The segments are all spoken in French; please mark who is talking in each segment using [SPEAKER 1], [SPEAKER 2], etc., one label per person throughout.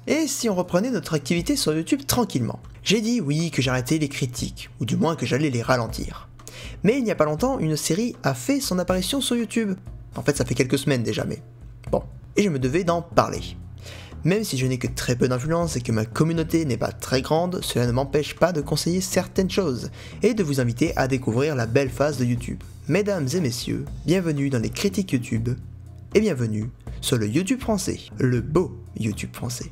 [SPEAKER 1] Et si on reprenait notre activité sur YouTube tranquillement? J'ai dit oui que j'arrêtais les critiques, ou du moins que j'allais les ralentir. Mais il n'y a pas longtemps, une série a fait son apparition sur YouTube. En fait, ça fait quelques semaines déjà, mais bon. Et je me devais d'en parler. Même si je n'ai que très peu d'influence et que ma communauté n'est pas très grande, cela ne m'empêche pas de conseiller certaines choses, et de vous inviter à découvrir la belle face de YouTube. Mesdames et messieurs, bienvenue dans les critiques YouTube, et bienvenue sur le YouTube français, le beau YouTube français.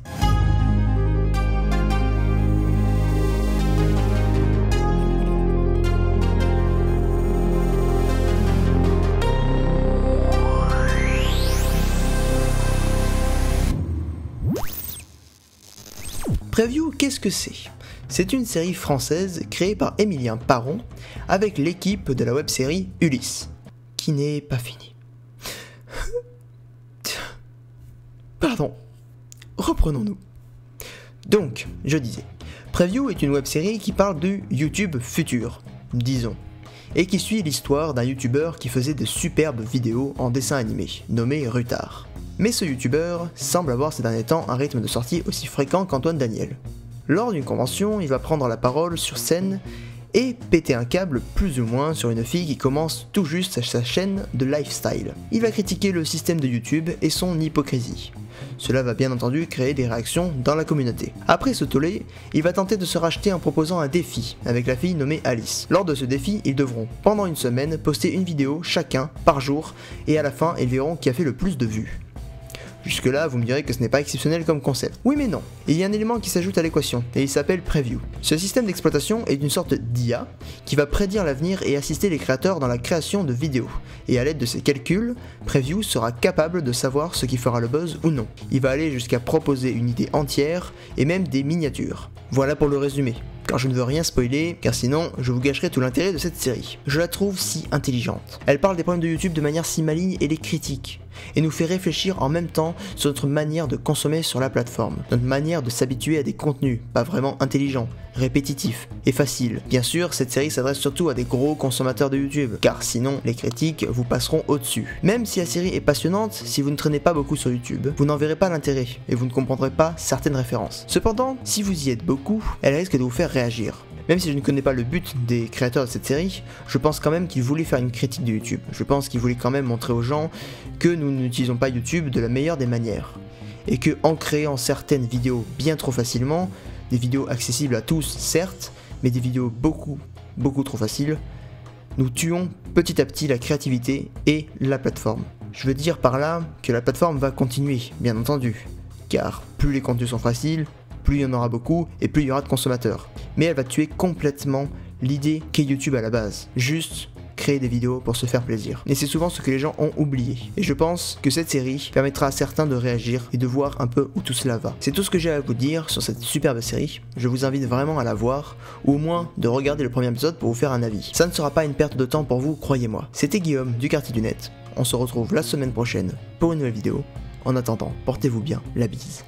[SPEAKER 1] Preview, qu'est-ce que c'est? C'est une série française créée par Emilien Parron avec l'équipe de la web-série Ulysse, qui n'est pas finie. Pardon, reprenons-nous. Donc, je disais, Preview est une web-série qui parle du YouTube futur, disons, et qui suit l'histoire d'un youtubeur qui faisait de superbes vidéos en dessin animé, nommé Rutard. Mais ce youtubeur semble avoir ces derniers temps un rythme de sortie aussi fréquent qu'Antoine Daniel. Lors d'une convention, il va prendre la parole sur scène et péter un câble plus ou moins sur une fille qui commence tout juste sa chaîne de lifestyle. Il va critiquer le système de YouTube et son hypocrisie. Cela va bien entendu créer des réactions dans la communauté. Après ce tollé, il va tenter de se racheter en proposant un défi avec la fille nommée Alice. Lors de ce défi, ils devront, pendant une semaine, poster une vidéo chacun par jour et à la fin, ils verront qui a fait le plus de vues. Jusque là, vous me direz que ce n'est pas exceptionnel comme concept. Oui mais non, il y a un élément qui s'ajoute à l'équation, et il s'appelle Preview. Ce système d'exploitation est une sorte d'IA qui va prédire l'avenir et assister les créateurs dans la création de vidéos. Et à l'aide de ces calculs, Preview sera capable de savoir ce qui fera le buzz ou non. Il va aller jusqu'à proposer une idée entière, et même des miniatures. Voilà pour le résumé. Car je ne veux rien spoiler, car sinon je vous gâcherai tout l'intérêt de cette série. Je la trouve si intelligente. Elle parle des problèmes de YouTube de manière si maligne et les critique, et nous fait réfléchir en même temps sur notre manière de consommer sur la plateforme, notre manière de s'habituer à des contenus pas vraiment intelligents, répétitifs et faciles. Bien sûr, cette série s'adresse surtout à des gros consommateurs de YouTube, car sinon les critiques vous passeront au-dessus. Même si la série est passionnante, si vous ne traînez pas beaucoup sur YouTube, vous n'en verrez pas l'intérêt, et vous ne comprendrez pas certaines références. Cependant, si vous y êtes beaucoup, elle risque de vous faire réagir. Même si je ne connais pas le but des créateurs de cette série, je pense quand même qu'ils voulaient faire une critique de YouTube. Je pense qu'ils voulaient quand même montrer aux gens que nous n'utilisons pas YouTube de la meilleure des manières. Et que en créant certaines vidéos bien trop facilement, des vidéos accessibles à tous certes, mais des vidéos beaucoup trop faciles, nous tuons petit à petit la créativité et la plateforme. Je veux dire par là que la plateforme va continuer, bien entendu, car plus les contenus sont faciles, plus il y en aura beaucoup et plus il y aura de consommateurs. Mais elle va tuer complètement l'idée qu'est YouTube à la base. Juste créer des vidéos pour se faire plaisir. Et c'est souvent ce que les gens ont oublié. Et je pense que cette série permettra à certains de réagir et de voir un peu où tout cela va. C'est tout ce que j'ai à vous dire sur cette superbe série. Je vous invite vraiment à la voir, ou au moins de regarder le premier épisode pour vous faire un avis. Ça ne sera pas une perte de temps pour vous, croyez-moi. C'était Guillaume du Quartier du Net. On se retrouve la semaine prochaine pour une nouvelle vidéo. En attendant, portez-vous bien, la bise.